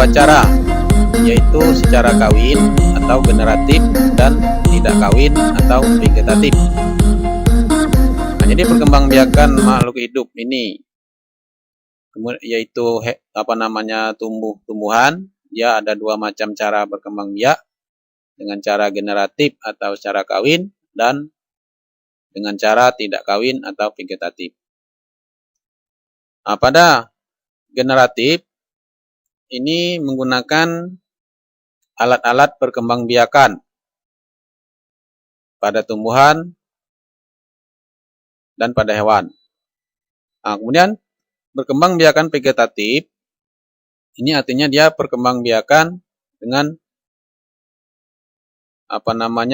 dua cara, yaitu secara kawin atau generatif dan tidak kawin atau vegetatif. Nah, jadi perkembangbiakan makhluk hidup ini yaitu tumbuh-tumbuhan, dia ada dua macam cara berkembang biak, dengan cara generatif atau secara kawin dan dengan cara tidak kawin atau vegetatif. Nah, pada generatif ini menggunakan alat-alat perkembangbiakan pada tumbuhan dan pada hewan. Nah, kemudian perkembangbiakan vegetatif ini artinya dia perkembangbiakan dengan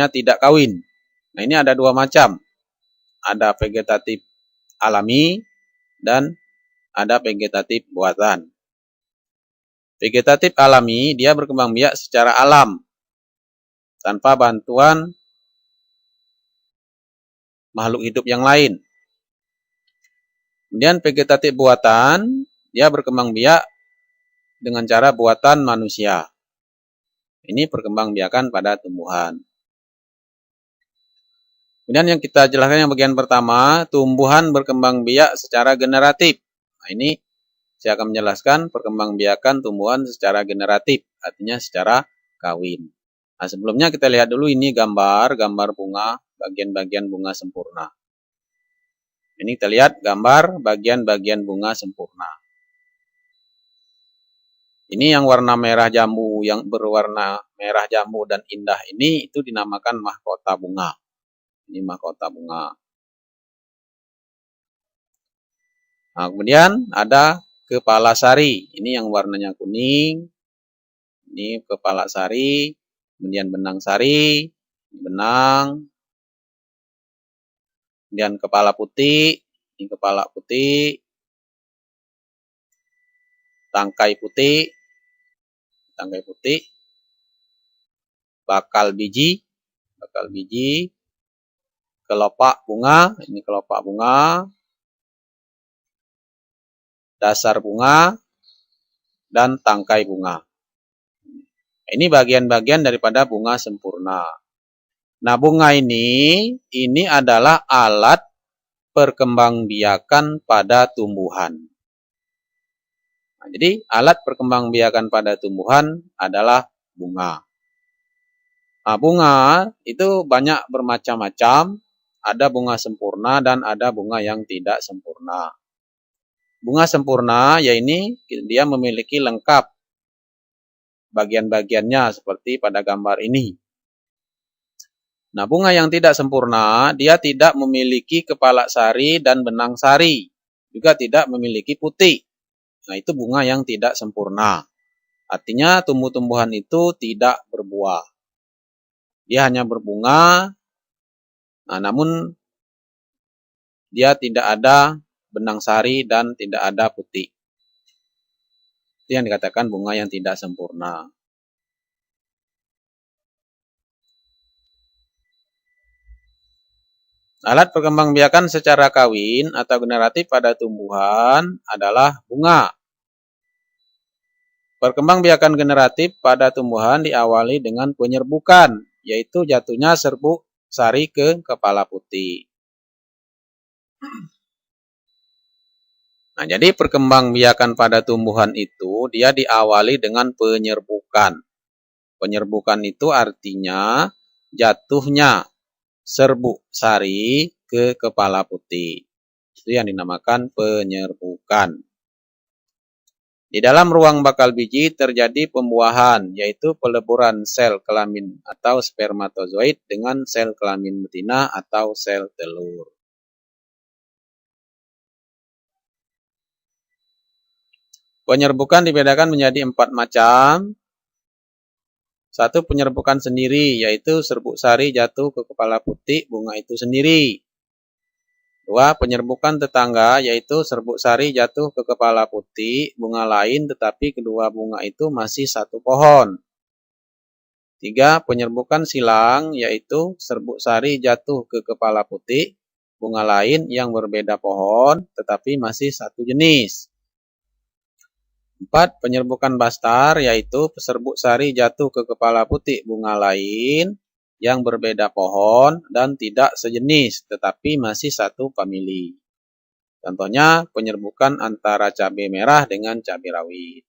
tidak kawin. Nah, ini ada dua macam. Ada vegetatif alami dan ada vegetatif buatan. Vegetatif alami dia berkembang biak secara alam tanpa bantuan makhluk hidup yang lain. Kemudian vegetatif buatan dia berkembang biak dengan cara buatan manusia. Ini perkembangbiakan pada tumbuhan. Kemudian yang kita jelaskan yang bagian pertama, tumbuhan berkembang biak secara generatif. Nah, ini saya akan menjelaskan perkembangbiakan tumbuhan secara generatif, artinya secara kawin. Nah, sebelumnya kita lihat dulu ini gambar bunga, bagian-bagian bunga sempurna. Ini kita lihat gambar bagian-bagian bunga sempurna. Ini yang warna merah jambu, yang berwarna merah jambu dan indah ini itu dinamakan mahkota bunga. Ini mahkota bunga. Nah, kemudian ada kepala sari. Ini yang warnanya kuning. Ini kepala sari. Kemudian benang sari. Benang. Kemudian kepala putih. Ini kepala putih. Tangkai putih. Tangkai putih. Bakal biji. Bakal biji. Kelopak bunga. Ini kelopak bunga. Dasar bunga. Dan tangkai bunga. Ini bagian-bagian daripada bunga sempurna. Nah, bunga ini adalah alat perkembangbiakan pada tumbuhan. Nah, jadi alat perkembangbiakan pada tumbuhan adalah bunga. Nah, bunga itu banyak bermacam-macam. Ada bunga sempurna dan ada bunga yang tidak sempurna. Bunga sempurna ya ini dia memiliki lengkap bagian-bagiannya seperti pada gambar ini. Nah, bunga yang tidak sempurna, dia tidak memiliki kepala sari dan benang sari. Juga tidak memiliki putih. Nah, itu bunga yang tidak sempurna. Artinya tumbuh-tumbuhan itu tidak berbuah. Dia hanya berbunga, nah, namun dia tidak ada benang sari dan tidak ada putih. Itu yang dikatakan bunga yang tidak sempurna. Alat perkembangbiakan secara kawin atau generatif pada tumbuhan adalah bunga. Perkembangbiakan generatif pada tumbuhan diawali dengan penyerbukan, yaitu jatuhnya serbuk sari ke kepala putih. Nah, jadi perkembangbiakan pada tumbuhan itu dia diawali dengan penyerbukan. Penyerbukan itu artinya jatuhnya serbuk sari ke kepala putih. Itu yang dinamakan penyerbukan. Di dalam ruang bakal biji terjadi pembuahan, yaitu peleburan sel kelamin atau spermatozoid dengan sel kelamin betina atau sel telur. Penyerbukan dibedakan menjadi 4 macam. Satu, penyerbukan sendiri, yaitu serbuk sari jatuh ke kepala putih bunga itu sendiri. Dua, penyerbukan tetangga, yaitu serbuk sari jatuh ke kepala putih bunga lain tetapi kedua bunga itu masih satu pohon. Tiga, penyerbukan silang, yaitu serbuk sari jatuh ke kepala putih bunga lain yang berbeda pohon tetapi masih satu jenis. 4. Penyerbukan bastar, yaitu serbuk sari jatuh ke kepala putik bunga lain yang berbeda pohon dan tidak sejenis, tetapi masih satu famili. Contohnya, penyerbukan antara cabai merah dengan cabai rawit.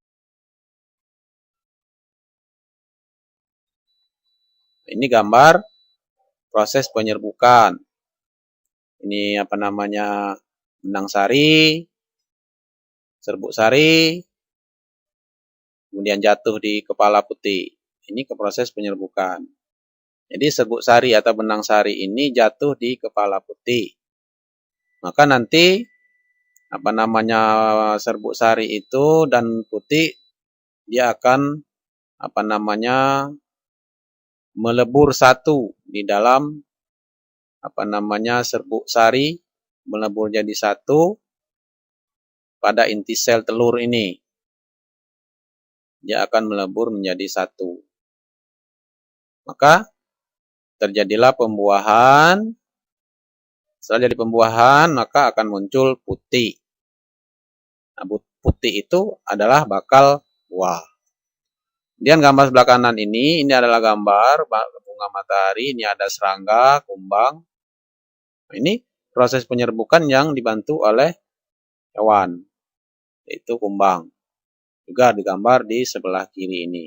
Ini gambar proses penyerbukan. Ini benang sari, serbuk sari, kemudian jatuh di kepala putik. Ini ke proses penyerbukan. Jadi serbuk sari atau benang sari ini jatuh di kepala putik. Maka nanti serbuk sari itu dan putik dia akan melebur satu di dalam serbuk sari, melebur jadi satu pada inti sel telur ini. Dia akan melebur menjadi satu. Maka terjadilah pembuahan. Setelah jadi pembuahan, maka akan muncul putik. Nah, putik itu adalah bakal buah. Kemudian gambar sebelah kanan ini adalah gambar bunga matahari. Ini ada serangga, kumbang. Nah, ini proses penyerbukan yang dibantu oleh hewan, yaitu kumbang. Juga digambar di sebelah kiri ini.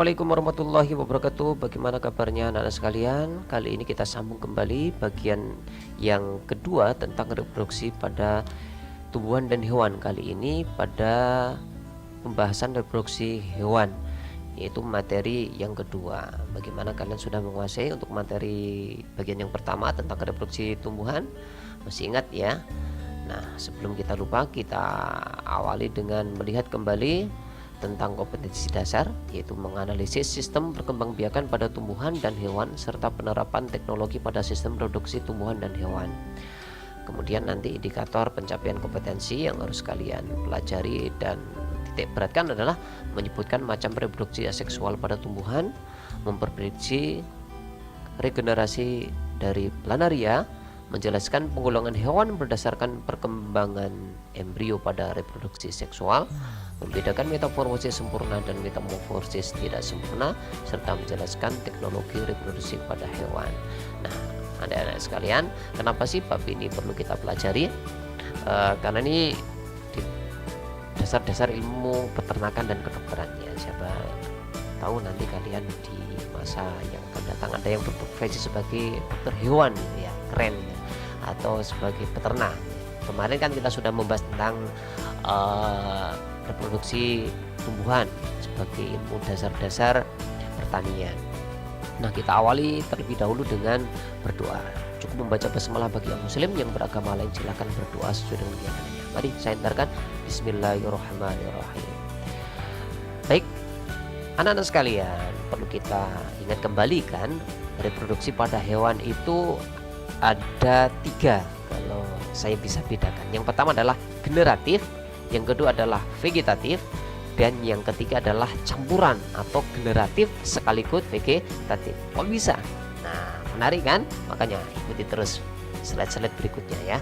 Assalamualaikum warahmatullahi wabarakatuh. Bagaimana kabarnya anak-anak sekalian? Kali ini kita sambung kembali bagian yang kedua tentang reproduksi pada tumbuhan dan hewan. Kali ini pada pembahasan reproduksi hewan, yaitu materi yang kedua. Bagaimana kalian sudah menguasai untuk materi bagian yang pertama tentang reproduksi tumbuhan? Masih ingat ya? Nah, sebelum kita lupa, kita awali dengan melihat kembali tentang kompetensi dasar, yaitu menganalisis sistem perkembangbiakan pada tumbuhan dan hewan serta penerapan teknologi pada sistem produksi tumbuhan dan hewan. Kemudian nanti indikator pencapaian kompetensi yang harus kalian pelajari dan titik beratkan adalah menyebutkan macam reproduksi aseksual pada tumbuhan, memprediksi regenerasi dari planaria, menjelaskan penggolongan hewan berdasarkan perkembangan embrio pada reproduksi seksual, membedakan metamorfosis sempurna dan metamorfosis tidak sempurna, serta menjelaskan teknologi reproduksi pada hewan. Nah, anak-anak sekalian, kenapa sih bab ini perlu kita pelajari? Karena ini dasar-dasar ilmu peternakan dan kedokteran ya. Siapa tahu nanti kalian di masa yang akan datang ada yang berprofesi sebagai dokter hewan gitu ya, keren ya, atau sebagai peternak. Kemarin kan kita sudah membahas tentang reproduksi tumbuhan sebagai ilmu dasar-dasar pertanian. Nah, kita awali terlebih dahulu dengan berdoa. Cukup membaca basmalah bagi yang muslim, yang beragama lain silakan berdoa sesuai dengan keyakinannya. Mari saya hindarkan. Bismillahirrahmanirrahim. Baik, anak-anak sekalian, perlu kita ingat kembali kan, reproduksi pada hewan itu ada 3 kalau saya bisa bedakan. Yang pertama adalah generatif, yang kedua adalah vegetatif, dan yang ketiga adalah campuran atau generatif sekaligus vegetatif. Kok bisa? Nah, menarik kan? Makanya ikuti terus slide-slide berikutnya ya.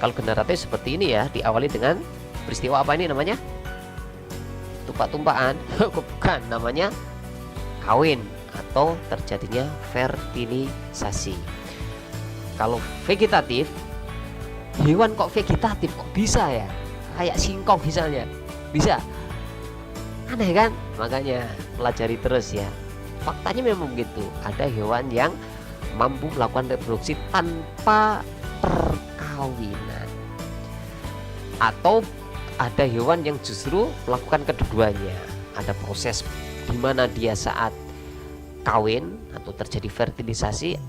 Kalau generatif seperti ini ya, diawali dengan peristiwa apa ini namanya? Tumpah-tumpahan. Bukan, namanya kawin atau terjadinya fertilisasi. Kalau vegetatif, hewan kok vegetatif, kok bisa ya? Kayak singkong misalnya, bisa. Aneh kan? Makanya pelajari terus ya. Faktanya memang begitu. Ada hewan yang mampu melakukan reproduksi tanpa perkawinan, atau ada hewan yang justru melakukan keduanya. Ada proses di mana dia saat kawin atau terjadi fertilisasi,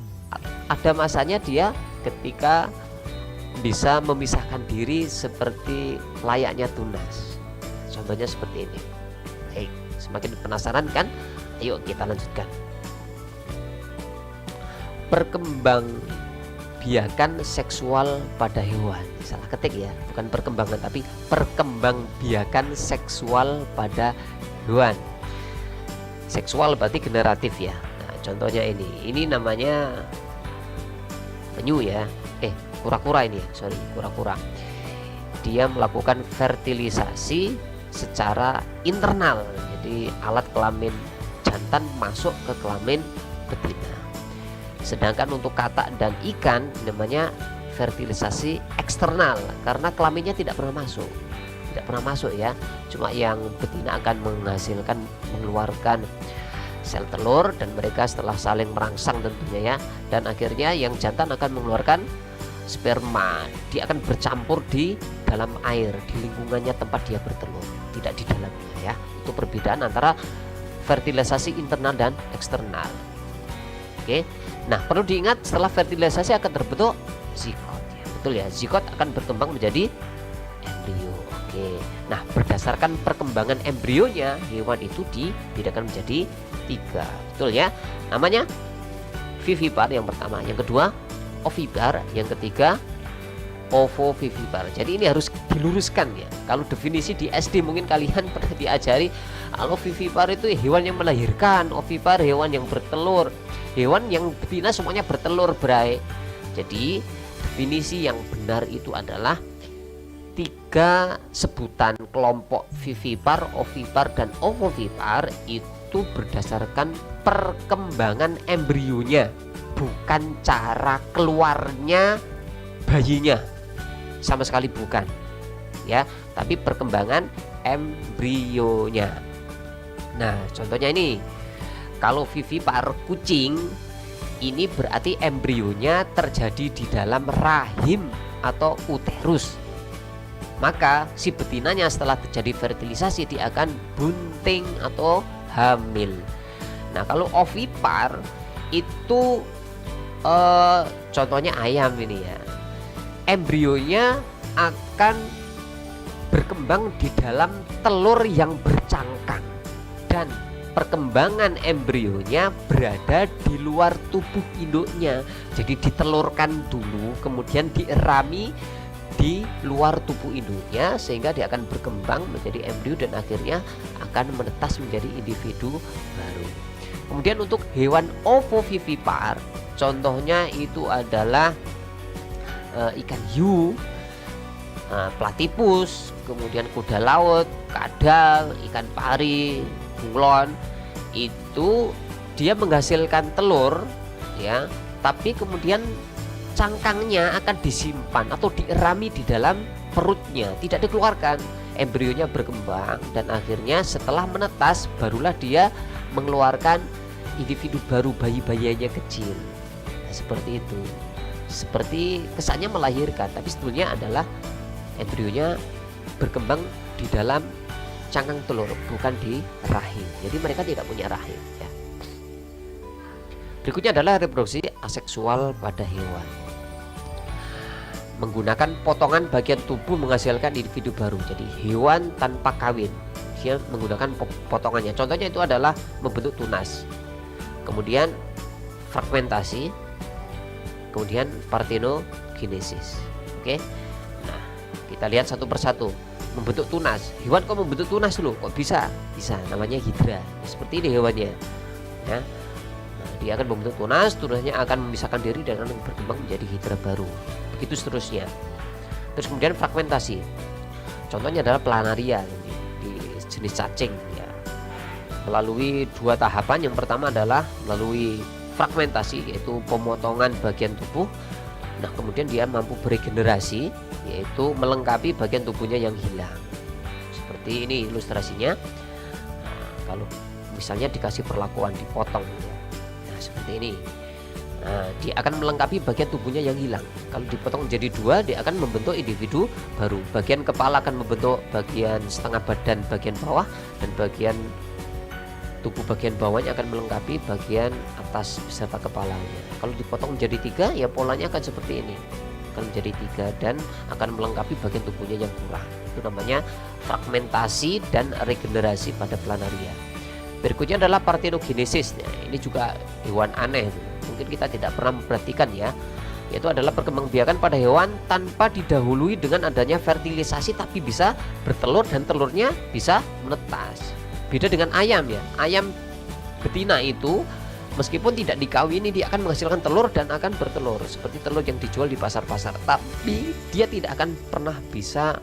ada masanya dia ketika bisa memisahkan diri seperti layaknya tunas. Contohnya seperti ini. Baik, semakin penasaran kan? Ayo kita lanjutkan. Perkembangbiakan seksual pada hewan. Salah ketik ya, bukan perkembangan tapi perkembangbiakan seksual pada hewan. Seksual berarti generatif ya. Nah, contohnya ini namanya penyu ya. Kura-kura ini, kura-kura. Dia melakukan fertilisasi secara internal. Jadi alat kelamin jantan masuk ke kelamin betina. Sedangkan untuk katak dan ikan namanya fertilisasi eksternal, karena kelaminnya tidak pernah masuk ya. Cuma yang betina akan mengeluarkan sel telur, dan mereka setelah saling merangsang tentunya ya, dan akhirnya yang jantan akan mengeluarkan sperma. Dia akan bercampur di dalam air, di lingkungannya tempat dia bertelur, tidak di dalamnya ya. Itu perbedaan antara fertilisasi internal dan eksternal. Oke. Nah, perlu diingat setelah fertilisasi akan terbentuk zigot ya. Betul ya, zigot akan berkembang menjadi embrio. Oke. Nah, berdasarkan perkembangan embrionya, hewan itu dibedakan menjadi 3. Betul ya? Namanya vivipar yang pertama, yang kedua ovipar, yang ketiga ovovivipar. Jadi ini harus diluruskan ya. Kalau definisi di SD mungkin kalian pernah diajari, kalau vivipar itu hewan yang melahirkan, ovipar hewan yang bertelur. Hewan yang betina semuanya bertelur, bray. Jadi definisi yang benar itu adalah 3 sebutan kelompok vivipar, ovipar, dan ovovipar itu berdasarkan perkembangan embrionya, bukan cara keluarnya bayinya, sama sekali bukan ya, tapi perkembangan embrionya. Nah, contohnya ini Kalau vivipar kucing ini berarti embrionya terjadi di dalam rahim atau uterus. Maka si betinanya setelah terjadi fertilisasi dia akan bunting atau hamil. Nah, kalau ovipar itu contohnya ayam ini ya. Embrionya akan berkembang di dalam telur yang bercangkang dan perkembangan embrionya berada di luar tubuh induknya. Jadi ditelurkan dulu, kemudian dierami di luar tubuh induknya sehingga dia akan berkembang menjadi embrio dan akhirnya akan menetas menjadi individu baru. Kemudian untuk hewan ovovivipar, contohnya itu adalah ikan hiu, platypus, kemudian kuda laut, kadal, ikan pari, bunglon. Itu dia menghasilkan telur ya, tapi kemudian cangkangnya akan disimpan atau dierami di dalam perutnya, tidak dikeluarkan. Embrionya berkembang dan akhirnya setelah menetas barulah dia mengeluarkan individu baru, bayi-bayinya kecil. Nah, seperti itu. Seperti kesannya melahirkan, tapi sebetulnya adalah embrionya berkembang di dalam cangkang telur, bukan di rahim. Jadi mereka tidak punya rahim ya. Berikutnya adalah reproduksi aseksual pada hewan. Menggunakan potongan bagian tubuh menghasilkan individu baru. Jadi hewan tanpa kawin, dia menggunakan potongannya. Contohnya itu adalah membentuk tunas, kemudian fragmentasi, kemudian partenogenesis. Oke. Nah, kita lihat satu persatu. Membentuk tunas. Hewan kok membentuk tunas loh? Kok bisa? Bisa. Namanya hidra. Seperti ini hewannya. Ya. Nah, dia akan membentuk tunas, tunasnya akan memisahkan diri dan akan berkembang menjadi hidra baru. Begitu seterusnya. Terus kemudian fragmentasi. Contohnya adalah planaria di jenis cacing ya. Melalui dua tahapan. Yang pertama adalah melalui fragmentasi, yaitu pemotongan bagian tubuh. Nah, kemudian dia mampu beregenerasi, yaitu melengkapi bagian tubuhnya yang hilang. Seperti ini ilustrasinya. Nah, kalau misalnya dikasih perlakuan dipotong ya. Nah, seperti ini. Nah, dia akan melengkapi bagian tubuhnya yang hilang. Kalau dipotong menjadi dua, dia akan membentuk individu baru. Bagian kepala akan membentuk bagian setengah badan bagian bawah, dan bagian tubuh bagian bawahnya akan melengkapi bagian atas beserta kepalanya. Kalau dipotong menjadi tiga, ya polanya akan seperti ini, akan menjadi tiga dan akan melengkapi bagian tubuhnya yang kurang. Itu namanya fragmentasi dan regenerasi pada planaria. Berikutnya adalah partenogenesis. Nah, ini juga hewan aneh, mungkin kita tidak pernah memperhatikan ya, yaitu adalah perkembangbiakan pada hewan tanpa didahului dengan adanya fertilisasi, tapi bisa bertelur dan telurnya bisa menetas. Beda dengan ayam ya. Ayam betina itu meskipun tidak dikawini, dia akan menghasilkan telur dan akan bertelur seperti telur yang dijual di pasar-pasar, tapi dia tidak akan pernah bisa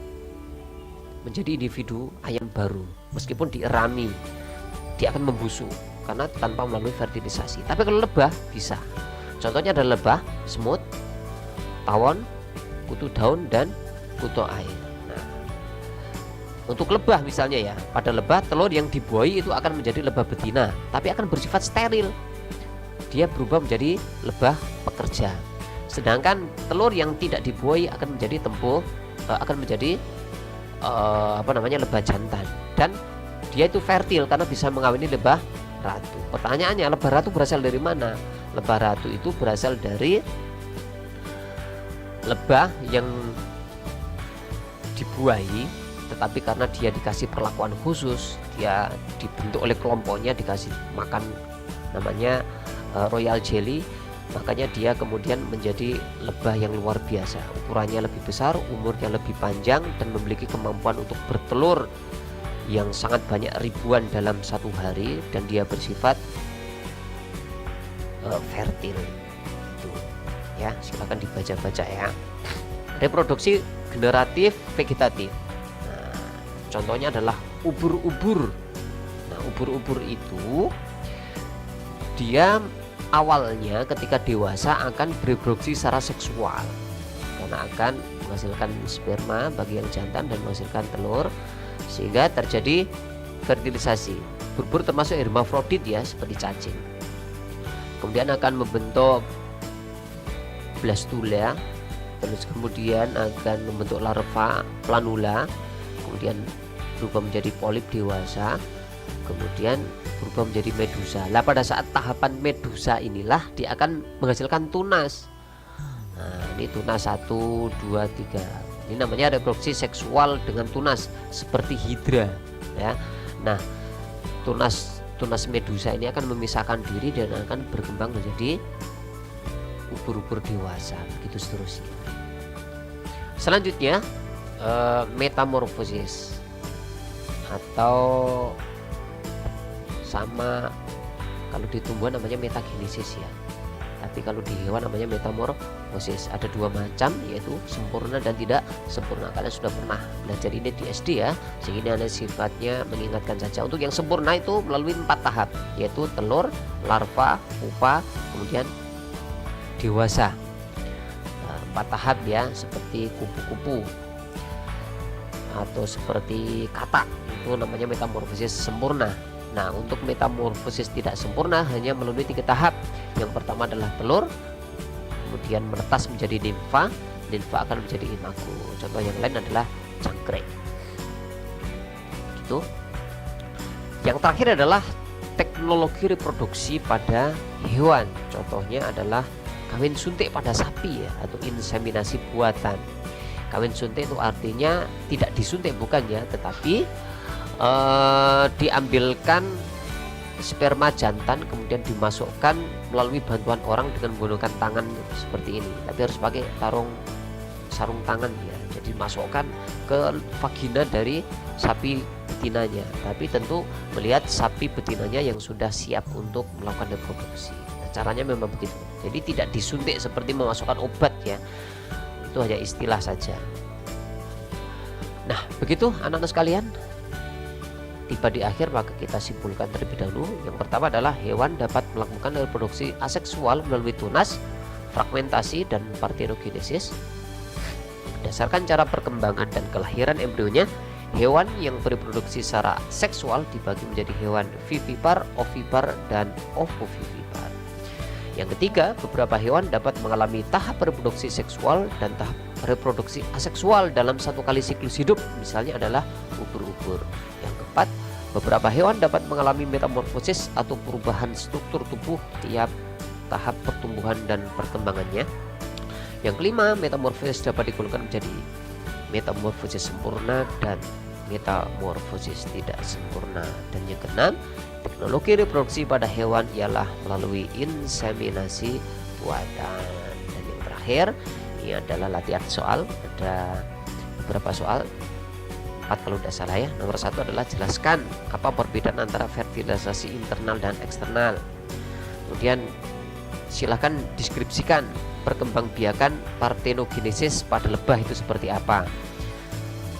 menjadi individu ayam baru. Meskipun dierami, dia akan membusuk karena tanpa melalui fertilisasi. Tapi kalau lebah bisa. Contohnya adalah lebah, semut, tawon, kutu daun, dan kutu air. Untuk lebah misalnya ya, pada lebah telur yang dibuahi itu akan menjadi lebah betina, tapi akan bersifat steril. Dia berubah menjadi lebah pekerja. Sedangkan telur yang tidak dibuahi akan menjadi lebah jantan, dan dia itu fertil karena bisa mengawini lebah ratu. Pertanyaannya, lebah ratu berasal dari mana? Lebah ratu itu berasal dari lebah yang dibuahi, tetapi karena dia dikasih perlakuan khusus, dia dibentuk oleh kelompoknya, dikasih makan namanya royal jelly, makanya dia kemudian menjadi lebah yang luar biasa. Ukurannya lebih besar, umurnya lebih panjang, dan memiliki kemampuan untuk bertelur yang sangat banyak, ribuan dalam satu hari, dan dia bersifat fertil. Itu ya, silakan dibaca-baca ya. Reproduksi generatif vegetatif. Contohnya adalah ubur-ubur. Nah, ubur-ubur itu dia awalnya ketika dewasa akan bereproduksi secara seksual, karena akan menghasilkan sperma bagi yang jantan dan menghasilkan telur, sehingga terjadi fertilisasi. ubur-ubur termasuk hermafrodit ya, seperti cacing. Kemudian akan membentuk blastula, terus kemudian akan membentuk larva planula, kemudian berubah menjadi polip dewasa, kemudian berubah menjadi medusa. Nah, pada saat tahapan medusa inilah dia akan menghasilkan tunas. Nah, ini tunas 1, 2, 3. Ini namanya reproduksi seksual dengan tunas seperti hidra ya. Nah, tunas medusa ini akan memisahkan diri dan akan berkembang menjadi ubur-ubur dewasa, begitu seterusnya. Selanjutnya metamorfosis, atau sama kalau di tumbuhan namanya metagenesis ya, tapi kalau di hewan namanya metamorfosis. Ada dua macam, yaitu sempurna dan tidak sempurna. Kalian sudah pernah belajar ini di SD ya, sehingga ini sifatnya mengingatkan saja. Untuk yang sempurna itu melalui 4 tahap, yaitu telur, larva, pupa, kemudian dewasa. 4 tahap ya, seperti kupu-kupu atau seperti katak, itu namanya metamorfosis sempurna. Nah, untuk metamorfosis tidak sempurna hanya melalui 3 tahap. Yang pertama adalah telur, kemudian menetas menjadi nimfa, nimfa akan menjadi imago. Contoh yang lain adalah cangkrik. Gitu. Yang terakhir adalah teknologi reproduksi pada hewan. Contohnya adalah kawin suntik pada sapi ya, atau inseminasi buatan. Kawin suntik itu artinya tidak disuntik bukan ya, tetapi diambilkan sperma jantan kemudian dimasukkan melalui bantuan orang dengan menggunakan tangan seperti ini, tapi harus pakai sarung tangan ya. Jadi dimasukkan ke vagina dari sapi betinanya, tapi tentu melihat sapi betinanya yang sudah siap untuk melakukan reproduksi. Nah, caranya memang begitu, jadi tidak disuntik seperti memasukkan obat ya, itu hanya istilah saja. Nah, begitu anak-anak sekalian. Tiba di akhir, maka kita simpulkan terlebih dahulu. Yang pertama adalah hewan dapat melakukan reproduksi aseksual melalui tunas, fragmentasi, dan partenogenesis. Berdasarkan cara perkembangan dan kelahiran embrionya, hewan yang bereproduksi secara seksual dibagi menjadi hewan vivipar, ovipar, dan ovovivipar. Yang ketiga, beberapa hewan dapat mengalami tahap reproduksi seksual dan tahap reproduksi aseksual dalam satu kali siklus hidup, misalnya adalah ubur-ubur. Yang keempat, beberapa hewan dapat mengalami metamorfosis atau perubahan struktur tubuh tiap tahap pertumbuhan dan perkembangannya. Yang kelima, metamorfosis dapat digolongkan menjadi metamorfosis sempurna dan metamorfosis tidak sempurna. Dan yang keenam, teknologi reproduksi pada hewan ialah melalui inseminasi buatan. Dan yang terakhir, ini adalah latihan soal. Ada beberapa soal, 4 kalau tidak salah ya. Nomor 1 adalah jelaskan apa perbedaan antara fertilisasi internal dan eksternal. Kemudian silakan deskripsikan perkembangbiakan partenogenesis pada lebah itu seperti apa.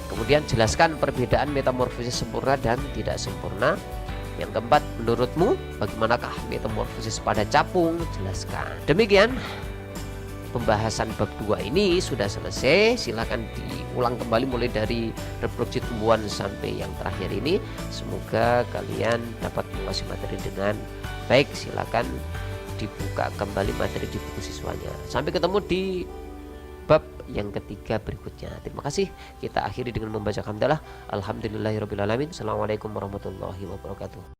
Kemudian jelaskan perbedaan metamorfosis sempurna dan tidak sempurna. Yang keempat, menurutmu bagaimanakah metamorfosis pada capung? Jelaskan. Demikian pembahasan bab 2 ini sudah selesai. Silakan diulang kembali mulai dari reproduksi tumbuhan sampai yang terakhir ini. Semoga kalian dapat menguasai materi dengan baik. Silakan dibuka kembali materi di buku siswanya. Sampai ketemu di bab yang ketiga berikutnya. Terima kasih. Kita akhiri dengan membaca hamdalah. Alhamdulillahirabbil alamin. Assalamualaikum warahmatullahi wabarakatuh.